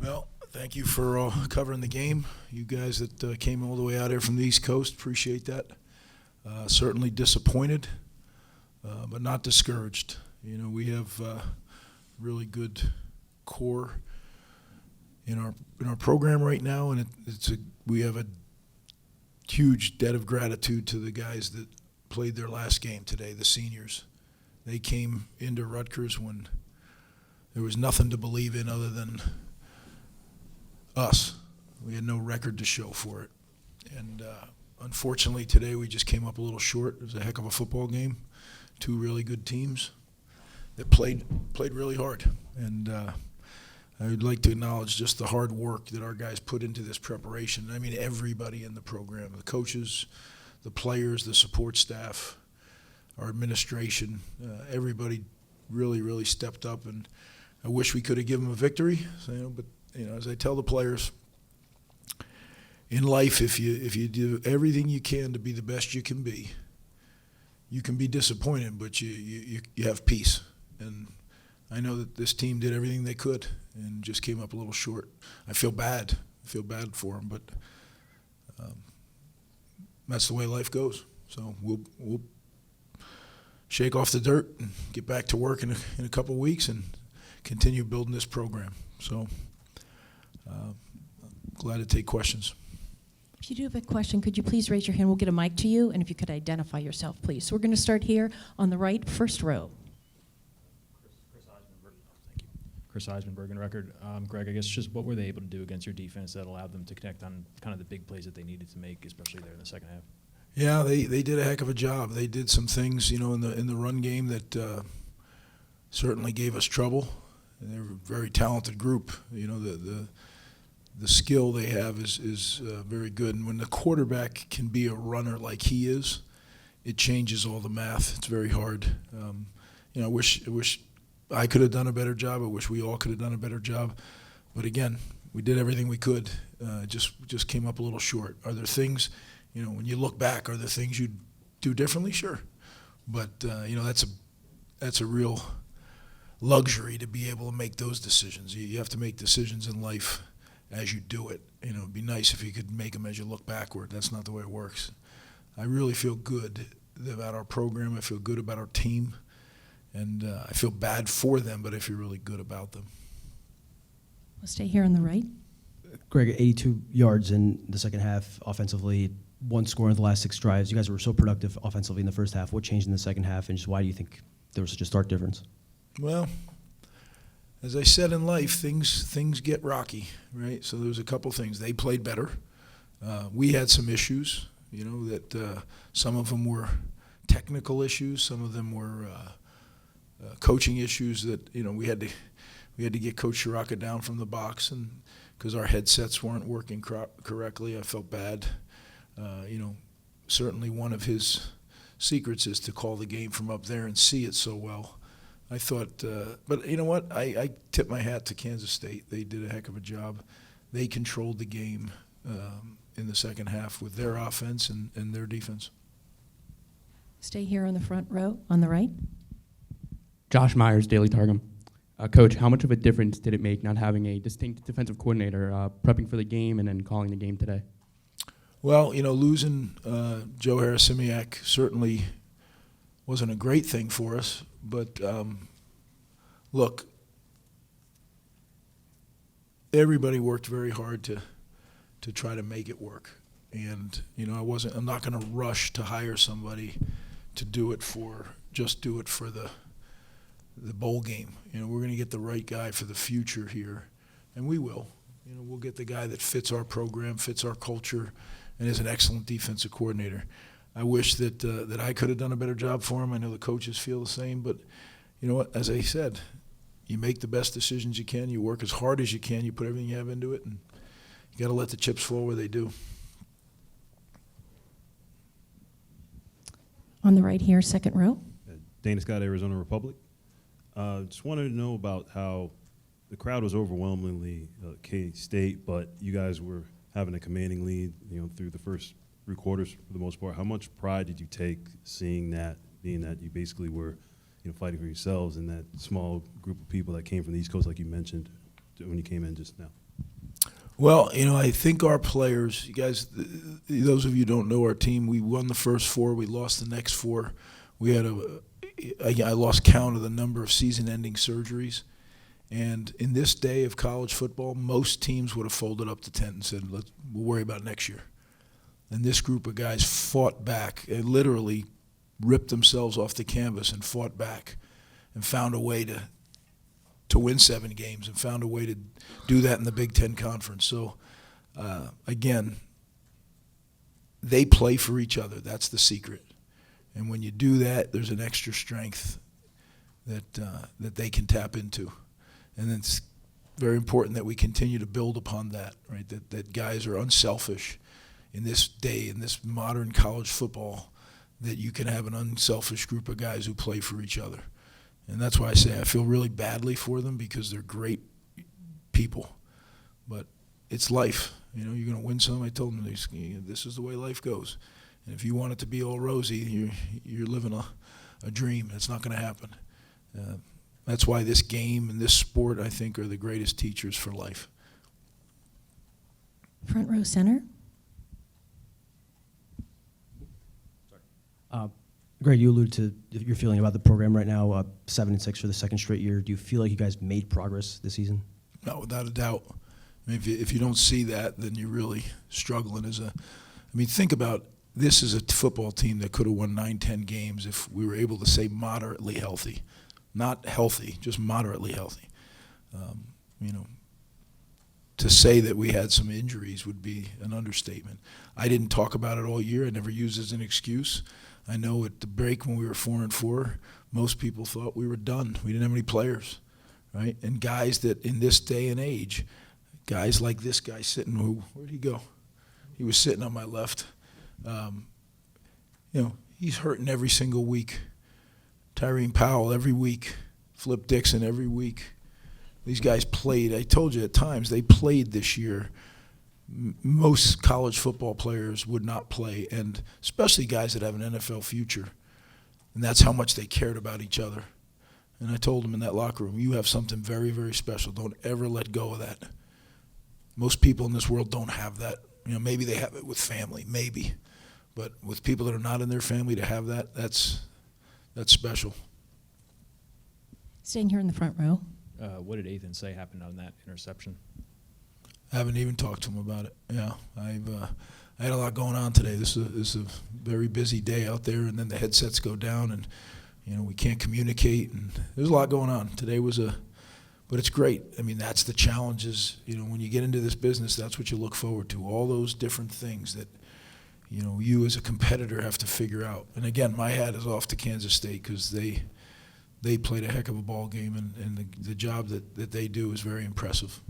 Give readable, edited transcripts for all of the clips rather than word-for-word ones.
Well, thank you for covering the game. You guys that came all the way out here from the East Coast, appreciate that. Certainly disappointed, but not discouraged. You know, we have really good core in our program right now, and we have a huge debt of gratitude to the guys that played their last game today, the seniors. They came into Rutgers when there was nothing to believe in other than us. We had no record to show for it. And unfortunately today we just came up a little short. It was a heck of a football game. Two really good teams that played really hard. And I would like to acknowledge just the hard work that our guys put into this preparation. I mean, everybody in the program, the coaches, the players, the support staff, our administration, everybody really stepped up. And I wish we could have given them a victory, but as I tell the players, in life, if you do everything you can to be the best you can be disappointed, but you have peace. And I know that this team did everything they could and just came up a little short. I feel bad. For them, but that's the way life goes. So we'll shake off the dirt and get back to work in a couple of weeks and continue building this program. So glad to take questions. If you do have a question, could you please raise your hand? We'll get a mic to you, and if you could identify yourself, please. So we're going to start here on the right, first row. Chris Eisman, Bergen Record. Greg, I guess just what were they able to do against your defense that allowed them to connect on kind of the big plays that they needed to make, especially there in the second half? Yeah, they did a heck of a job. They did some things, in the run game that certainly gave us trouble. And they're a very talented group. The skill they have is very good. And when the quarterback can be a runner like he is, it changes all the math. It's very hard. I wish I could have done a better job. I wish we all could have done a better job. But again, we did everything we could. Just came up a little short. Are there things, when you look back, are there things you'd do differently? Sure. But, that's a real luxury to be able to make those decisions. You have to make decisions in life as you do it. It'd be nice if you could make them as you look backward. That's not the way it works. I really feel good about our program. I feel good about our team. And I feel bad for them, but I feel really good about them. We'll stay here on the right. Greg, 82 yards in the second half offensively, one score in the last 6 drives. You guys were so productive offensively in the first half. What changed in the second half, and just why do you think there was such a stark difference? Well, as I said in life, things get rocky, right? So there was a couple things. They played better. We had some issues, that some of them were technical issues, some of them were coaching issues that we had to get Coach Shiraka down from the box, and because our headsets weren't working correctly, I felt bad. Certainly one of his secrets is to call the game from up there and see it so well. I thought, but you know what? I tip my hat to Kansas State. They did a heck of a job. They controlled the game in the second half with their offense and their defense. Stay here on the front row on the right. Josh Myers, Daily Targum. Coach, how much of a difference did it make not having a distinct defensive coordinator prepping for the game and then calling the game today? Well, losing Joe Harasimiak certainly wasn't a great thing for us. But look, everybody worked very hard to try to make it work. And, I'm not going to rush to hire somebody to do it for the bowl game. We're going to get the right guy for the future here, and we will. We'll get the guy that fits our program, fits our culture, and is an excellent defensive coordinator. I wish that I could have done a better job for him. I know the coaches feel the same, but you know what? As I said, you make the best decisions you can. You work as hard as you can. You put everything you have into it, and you got to let the chips fall where they do. On the right here, second row. Dana Scott, Arizona Republic. Just wanted to know about how the crowd was overwhelmingly K-State, but you guys were having a commanding lead, through the first 3 quarters for the most part. How much pride did you take seeing that, being that you basically were, fighting for yourselves and that small group of people that came from the East Coast, like you mentioned when you came in just now? Well, I think our players, you guys, those of you who don't know our team, we won the first 4, we lost the next 4. We had I lost count of the number of season-ending surgeries. And in this day of college football, most teams would have folded up the tent and said, we'll worry about it next year. And this group of guys fought back and literally ripped themselves off the canvas and fought back and found a way to win 7 games and found a way to do that in the Big Ten Conference. So, again, they play for each other. That's the secret. And when you do that, there's an extra strength that they can tap into. And it's very important that we continue to build upon that, right? That guys are unselfish in this day, in this modern college football, that you can have an unselfish group of guys who play for each other. And that's why I say I feel really badly for them, because they're great people. But it's life. You're going to win some. I told them this is the way life goes. And if you want it to be all rosy, you're living a dream. It's not going to happen. That's why this game and this sport, I think, are the greatest teachers for life. Front row center. Greg, you alluded to your feeling about the program right now, 7-6 for the second straight year. Do you feel like you guys made progress this season? No, without a doubt. I mean, if you don't see that, then you're really struggling. Think about this is a football team that could have won 9-10 games if we were able to say moderately healthy. Not healthy, just moderately healthy. To say that we had some injuries would be an understatement. I didn't talk about it all year. I never used it as an excuse. I know at the break when we were 4-4, most people thought we were done. We didn't have any players, right? And guys that in this day and age, guys like this guy sitting, where'd he go? He was sitting on my left. He's hurting every single week. Tyrone Powell every week. Flip Dixon every week. These guys played. I told you at times they played this year. Most college football players would not play, and especially guys that have an NFL future. And that's how much they cared about each other. And I told them in that locker room, you have something very, very special. Don't ever let go of that. Most people in this world don't have that. Maybe they have it with family, maybe. But with people that are not in their family, to have that, that's special. Staying here in the front row. What did Ethan say happened on that interception? I haven't even talked to him about it. Yeah, I had a lot going on today. This is a very busy day out there, and then the headsets go down, and we can't communicate, and there's a lot going on. Today but it's great. I mean, that's the challenges. When you get into this business, that's what you look forward to. All those different things that you as a competitor have to figure out. And again, my hat is off to Kansas State, because they played a heck of a ball game, and the job that they do is very impressive.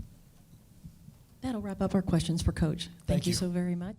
That'll wrap up our questions for Coach. Thank you you. so very much.